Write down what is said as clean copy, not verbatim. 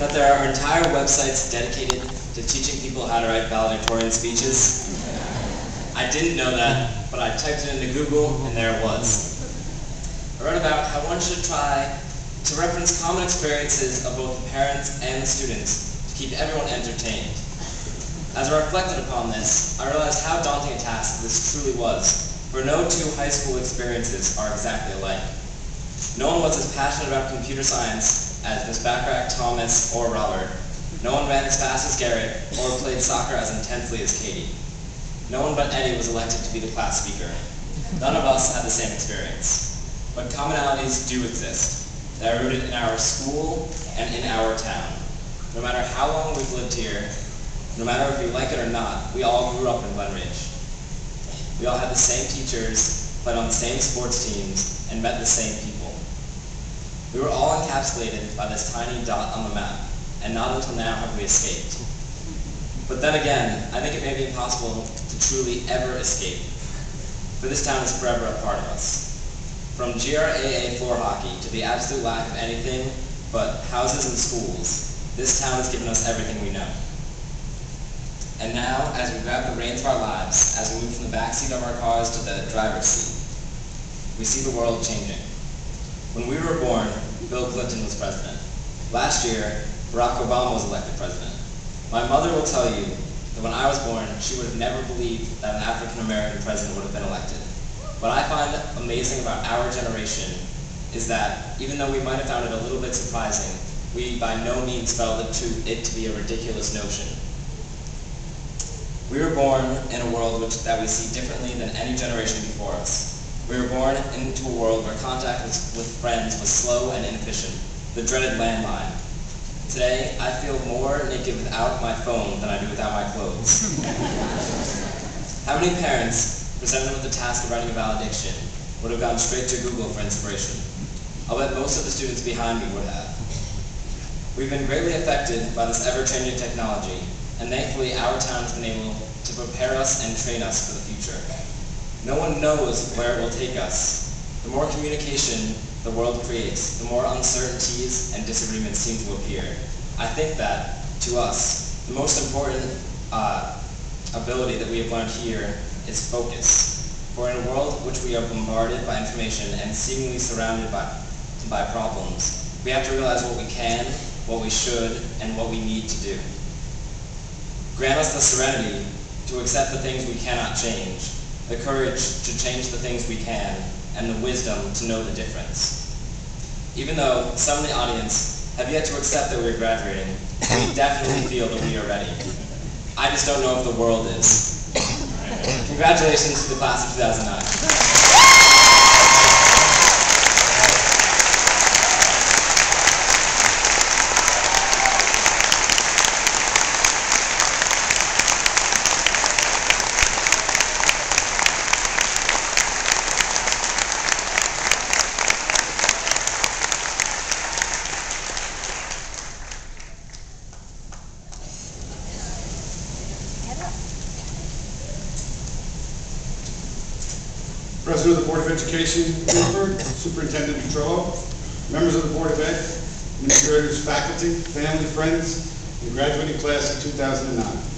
that there are entire websites dedicated to teaching people how to write valedictorian speeches? I didn't know that, but I typed it into Google and there it was. I read about how one should try to reference common experiences of both the parents and the students to keep everyone entertained. As I reflected upon this, I realized how daunting a task this truly was, for no two high school experiences are exactly alike. No one was as passionate about computer science as Miss Backrack, Thomas, or Robert. No one ran as fast as Garrett or played soccer as intensely as Katie. No one but Eddie was elected to be the class speaker. None of us had the same experience. But commonalities do exist. They are rooted in our school and in our town. No matter how long we've lived here, no matter if we like it or not, we all grew up in Glen Ridge. We all had the same teachers, played on the same sports teams, and met the same people. We were all encapsulated by this tiny dot on the map, and not until now have we escaped. But then again, I think it may be impossible to truly ever escape, for this town is forever a part of us. From GRAA floor hockey to the absolute lack of anything but houses and schools, this town has given us everything we know. And now, as we grab the reins of our lives, as we move from the backseat of our cars to the driver's seat, we see the world changing. When we were born, Bill Clinton was president. Last year, Barack Obama was elected president. My mother will tell you that when I was born, she would have never believed that an African-American president would have been elected. What I find amazing about our generation is that even though we might have found it a little bit surprising, we by no means felt it to be a ridiculous notion. We were born in a world that we see differently than any generation before us. We were born into a world where contact with friends was slow and inefficient, the dreaded landline. Today, I feel more naked without my phone than I do without my clothes. How many parents, presented with the task of writing a valediction, would have gone straight to Google for inspiration? I'll bet most of the students behind me would have. We've been greatly affected by this ever-changing technology, and thankfully our town has been able to prepare us and train us for the future. No one knows where it will take us. The more communication the world creates, the more uncertainties and disagreements seem to appear. I think that, to us, the most important ability that we have learned here is focus. For in a world which we are bombarded by information and seemingly surrounded by problems, we have to realize what we can, what we should, and what we need to do. Grant us the serenity to accept the things we cannot change, the courage to change the things we can, and the wisdom to know the difference. Even though some in the audience have yet to accept that we're graduating, we definitely feel that we are ready. I just don't know if the world is. Congratulations to the class of 2009. President of the Board of Education, Guilford, Superintendent Petrillo, members of the Board of Ed, administrators, faculty, family, friends, and graduating class of 2009.